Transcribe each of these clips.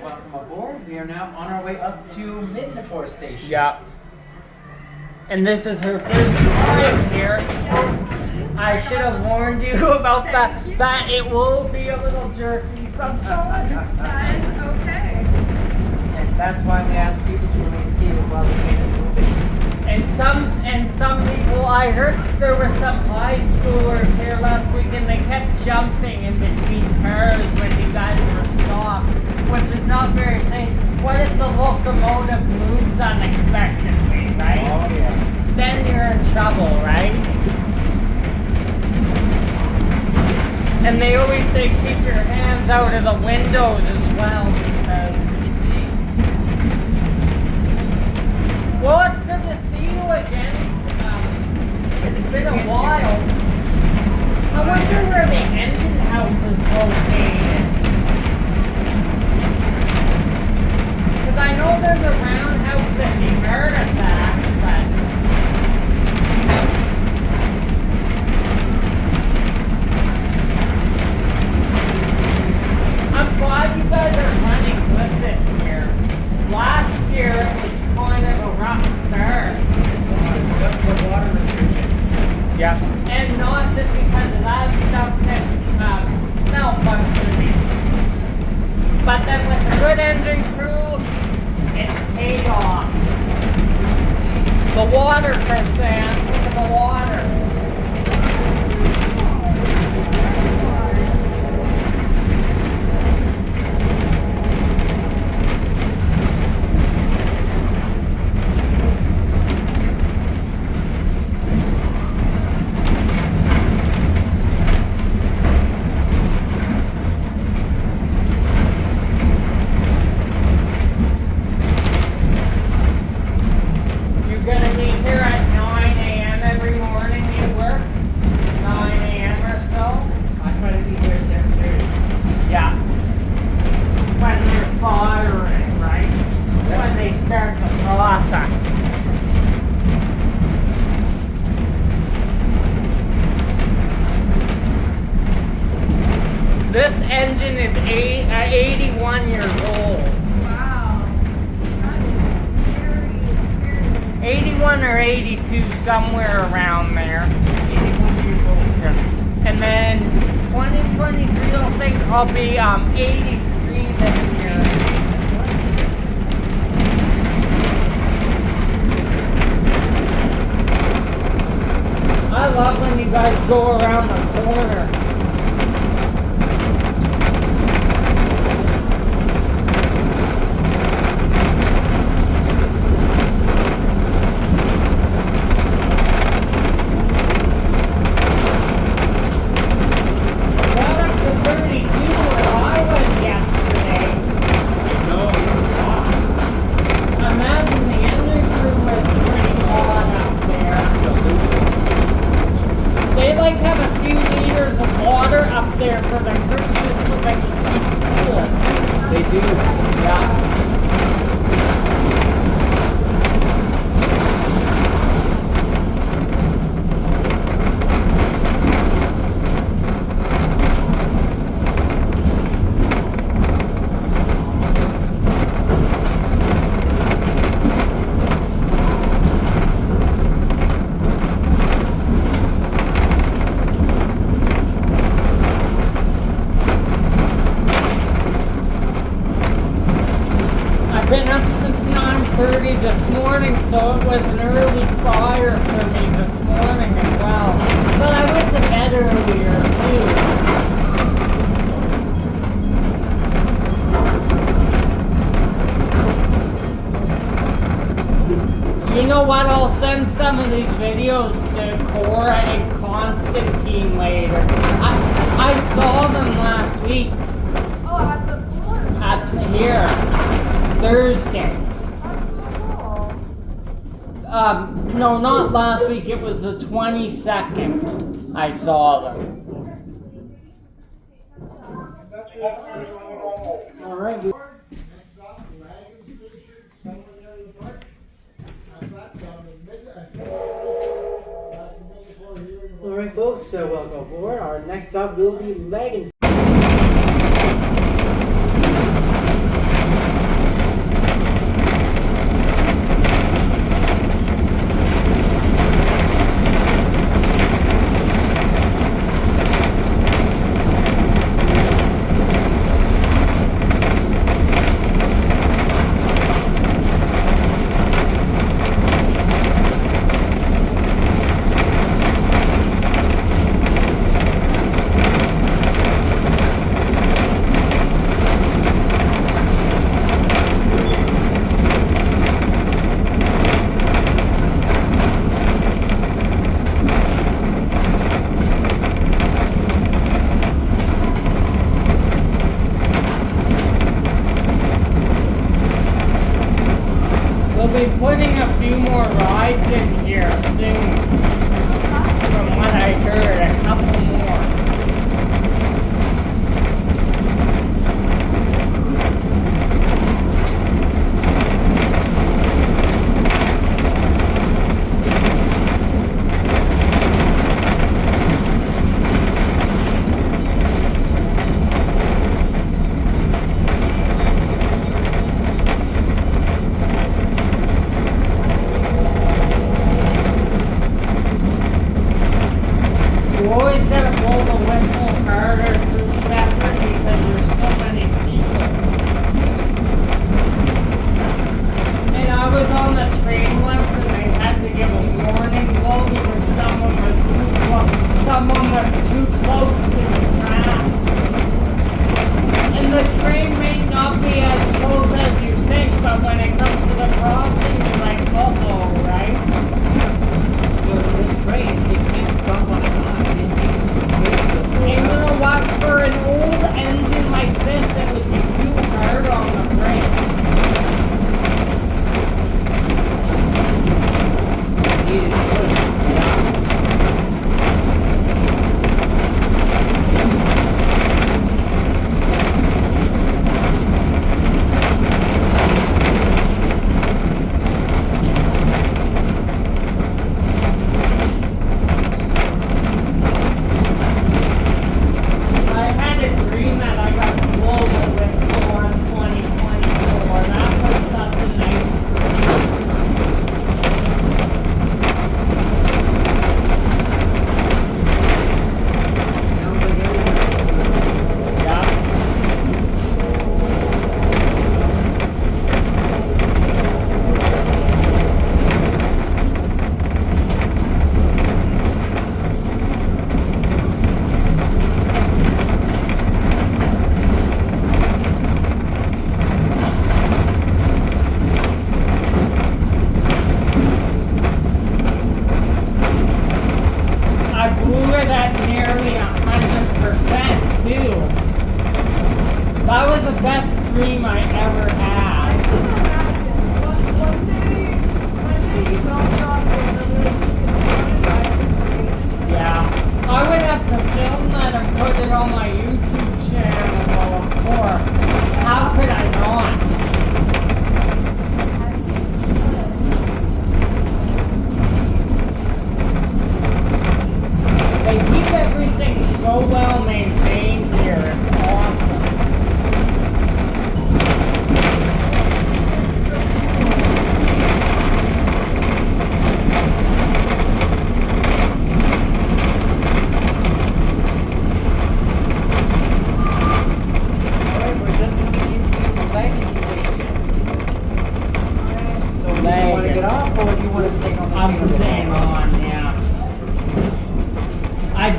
Welcome aboard. We are now on our way up to Midnapore Station. Yeah. And this is her first time here. I should have warned you about that it will be a little jerky sometimes. That is okay. And that's why we ask people to remain seated while the train is moving. And some people, I heard there were some high schoolers here last week and they kept jumping in between cars when you guys were stopped, which is not very safe. What if the locomotive moves unexpectedly, right? Oh yeah. Then you're in trouble, right? And they always say keep your hands out of the windows as well because... Well, it's good to see you again. It's been a while. I wonder where the engine house is located. Because I know there's a roundhouse at the artifact, but... I'm glad you guys are running with this year. Last year it was kind of a rough start. The water restrictions. Yeah. And not just because of that stuff that malfunctioning. But then with a good engine crew, it's paid off. The water, Sam. Look at the water. This engine is 81 years old. Wow. That's very... 81 or 82, somewhere around there. 81 years old. Yeah. And then 2023, I think I'll be 83 this year. I love when you guys go around the corner. This morning, so it was an early fire for me this morning as well. But I went to bed earlier too. You know what? I'll send some of these videos to Cora and Constantine later. I saw them last week. Oh, at the pool? At here, Thursday. No, not last week. It was the 22nd. I saw them. All right. All right, folks. So welcome aboard. Our next stop will be Leggings.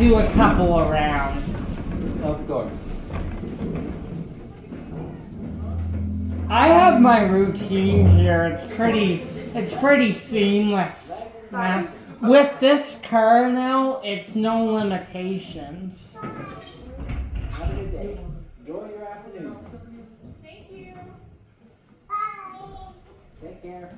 do a couple of rounds. Of course. I have my routine here. It's pretty seamless. With this car now, it's no limitations. Have a good day. Enjoy your afternoon. Thank you. Take care.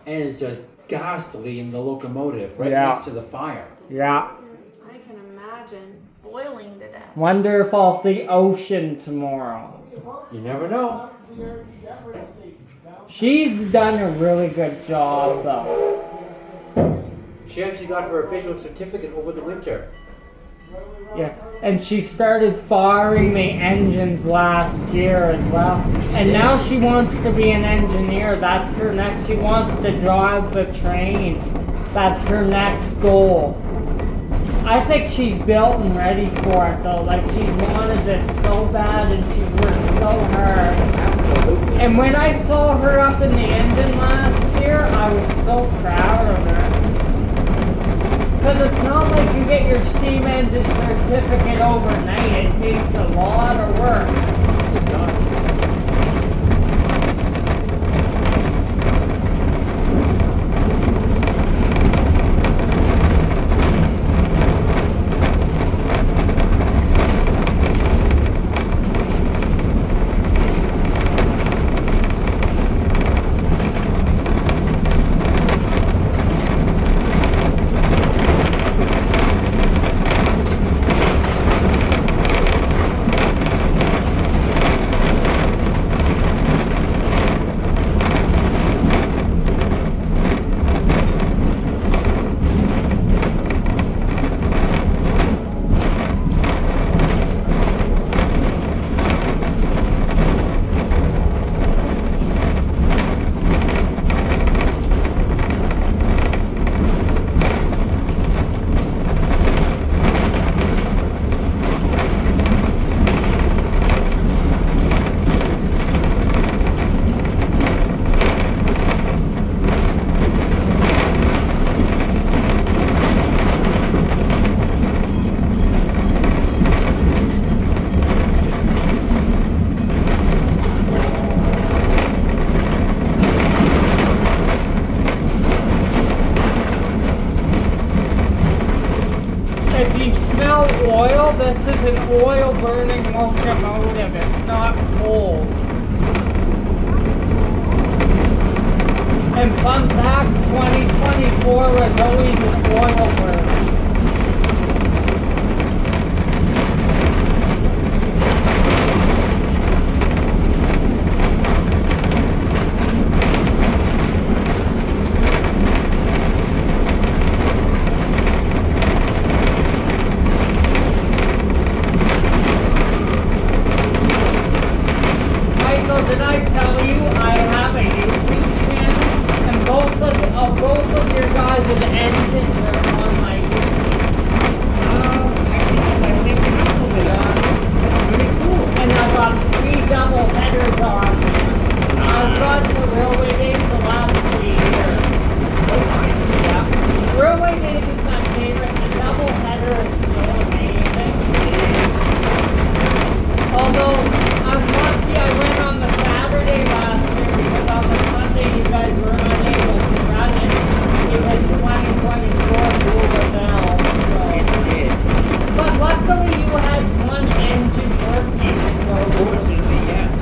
And it's just ghastly in the locomotive right Yeah. next to the fire. Yeah. I can imagine boiling to death. Wonder if I'll see Ocean tomorrow. You never know. She's done a really good job though. She actually got her official certificate over the winter. Yeah. And she started firing the engines last year as well. And now she wants to be an engineer. That's her next. She wants to drive the train. That's her next goal. I think she's built and ready for it though. Like she's wanted this so bad and she's worked so hard. Absolutely. And when I saw her up in the engine last year, I was so proud of her. Because it's not like you get your steam engine certificate overnight. It takes a lot of work. It does. If you smell oil, this is an oil burning locomotive. It's not cold. And fun fact, 2024 was always an oil burning. Michael, did I tell you I have a YouTube channel? And both of your guys' engines are on my YouTube. Actually, I think you have over there. That's pretty cool. And I've got 3 double headers on. I've got the Railway Days the last 3 years. Oh, nice. Yeah. Railway Days is my favorite. The double header is so amazing. Although, I'm lucky I went on the Saturday last year because on the Sunday you guys were unable to run it because 2024 blew it down. It did. But luckily you had one engine working, so Fortunately, yes.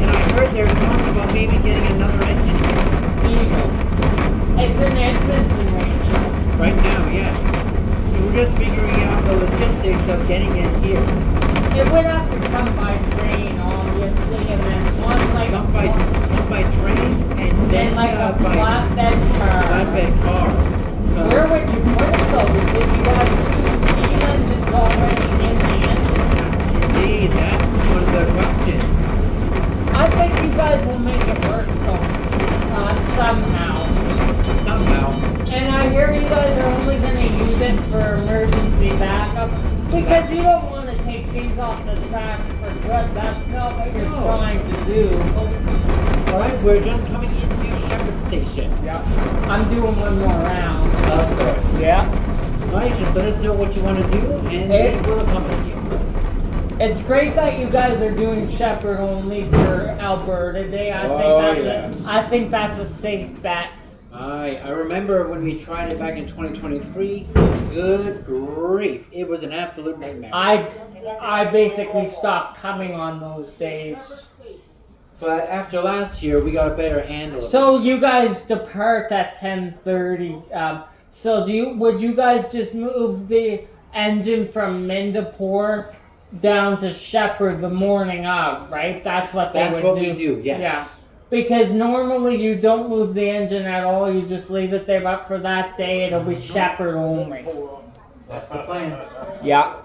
And I heard they're talking about maybe getting another engine easy. It's an Edmonton right now. right now, yes. So we're just figuring out the logistics of getting it here. It would have to come by train, obviously, and then one like Come by train and then like a by flatbed car. flatbed car. Where would you put it though? Because you got 2 steam engines already in the engine. Indeed, that's one of the questions. I think you guys will make it work though, somehow. Somehow. And I hear you guys are only going to use it for emergency backups because you don't want to take these off the tracks for good. That's not what you're No. trying to do. Alright, we're just coming into Shepherd Shepherd Station. Yeah. I'm doing one more round. Of course. Yeah. Right, just let us know what you want to do, and we will accompany you. It's great that you guys are doing Shepherd only for Alberta Day. I think that's a safe bet. I remember when we tried it back in 2023. Good grief, it was an absolute nightmare. I basically stopped coming on those days. But after last year, we got a better handle of it. So you guys depart at 10:30. So would you guys just move the engine from Mindapore down to Shepherd the morning of, right? That's what they would do. That's what we do, yes. Yeah. Because normally you don't move the engine at all, you just leave it there, but for that day it'll be Shepherd only. That's the plan. Yeah.